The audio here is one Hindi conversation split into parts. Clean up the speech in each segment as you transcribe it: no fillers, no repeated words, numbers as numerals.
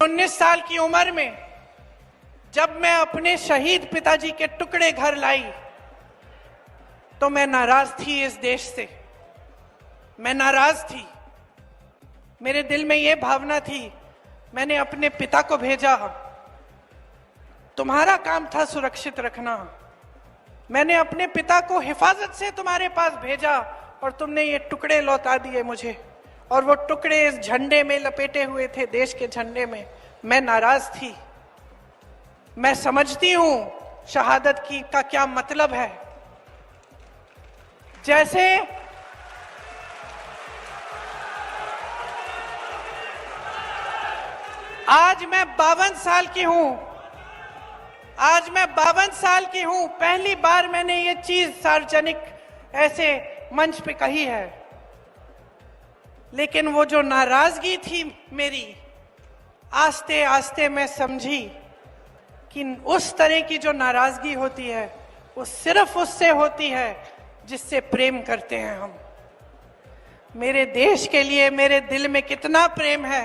19 साल की उम्र में जब मैं अपने शहीद पिताजी के टुकड़े घर लाई तो मैं नाराज थी इस देश से। मैं नाराज थी। मेरे दिल में यह भावना थी, मैंने अपने पिता को भेजा, तुम्हारा काम था सुरक्षित रखना। मैंने अपने पिता को हिफाजत से तुम्हारे पास भेजा और तुमने ये टुकड़े लौटा दिए मुझे, और वो टुकड़े इस झंडे में लपेटे हुए थे, देश के झंडे में। मैं नाराज थी। मैं समझती हूं शहादत की का क्या मतलब है। जैसे आज मैं 52 साल की हूं, आज मैं 52 साल की हूं, पहली बार मैंने ये चीज सार्वजनिक ऐसे मंच पे कही है। लेकिन वो जो नाराजगी थी मेरी, आस्ते आस्ते मैं समझी कि उस तरह की जो नाराजगी होती है वो सिर्फ उससे होती है जिससे प्रेम करते हैं हम। मेरे देश के लिए मेरे दिल में कितना प्रेम है,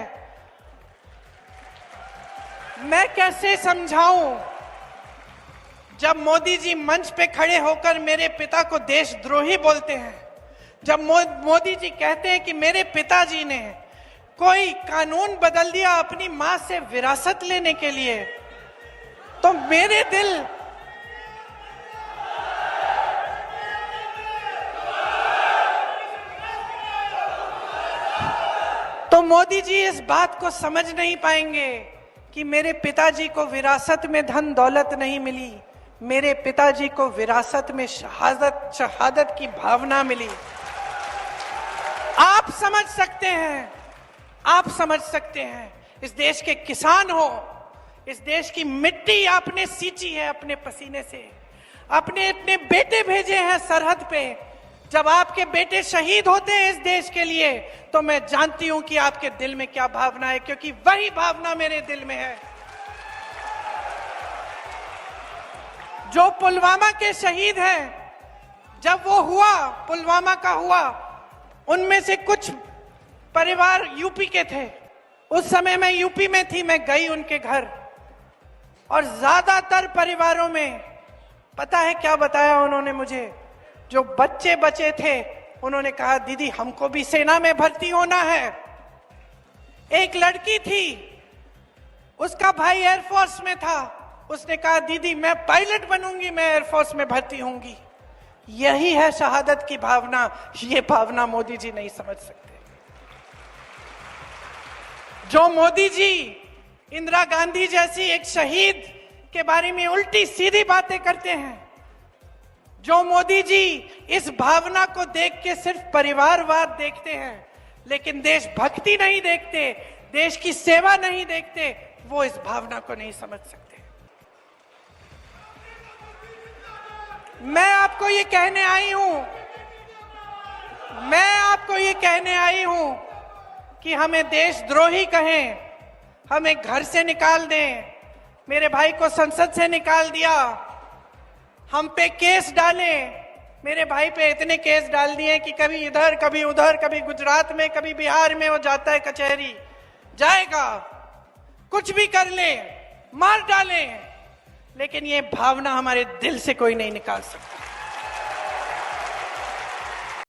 मैं कैसे समझाऊं। जब मोदी जी मंच पे खड़े होकर मेरे पिता को देशद्रोही बोलते हैं, जब मोदी जी कहते हैं कि मेरे पिताजी ने कोई कानून बदल दिया अपनी मां से विरासत लेने के लिए, तो मेरे दिल तो मोदी जी इस बात को समझ नहीं पाएंगे कि मेरे पिताजी को विरासत में धन दौलत नहीं मिली, मेरे पिताजी को विरासत में शहादत की भावना मिली। आप समझ सकते हैं, आप समझ सकते हैं। इस देश के किसान हो, इस देश की मिट्टी आपने सींची है अपने पसीने से, अपने इतने बेटे भेजे हैं सरहद पे। जब आपके बेटे शहीद होते हैं इस देश के लिए, तो मैं जानती हूं कि आपके दिल में क्या भावना है, क्योंकि वही भावना मेरे दिल में है। जो पुलवामा के शहीद हैं, जब वो हुआ, पुलवामा का हुआ, उनमें से कुछ परिवार यूपी के थे। उस समय मैं यूपी में थी, मैं गई उनके घर, और ज्यादातर परिवारों में पता है क्या बताया उन्होंने मुझे? जो बच्चे बचे थे उन्होंने कहा, दीदी हमको भी सेना में भर्ती होना है। एक लड़की थी, उसका भाई एयरफोर्स में था, उसने कहा दीदी मैं पायलट बनूंगी, मैं एयरफोर्स में भर्ती होंगी। यही है शहादत की भावना। ये भावना मोदी जी नहीं समझ सकते। जो मोदी जी इंदिरा गांधी जैसी एक शहीद के बारे में उल्टी सीधी बातें करते हैं, जो मोदी जी इस भावना को देख के सिर्फ परिवारवाद देखते हैं लेकिन देशभक्ति नहीं देखते, देश की सेवा नहीं देखते, वो इस भावना को नहीं समझ सकते। मैं आपको ये कहने आई हूं, मैं आपको ये कहने आई हूं कि हमें देशद्रोही कहें, हमें घर से निकाल दें, मेरे भाई को संसद से निकाल दिया, हम पे केस डालें। मेरे भाई पे इतने केस डाल दिए कि कभी इधर कभी उधर, कभी गुजरात में कभी बिहार में वो जाता है कचहरी, जाएगा, कुछ भी कर ले, मार डालें, लेकिन ये भावना हमारे दिल से कोई नहीं निकाल सकता।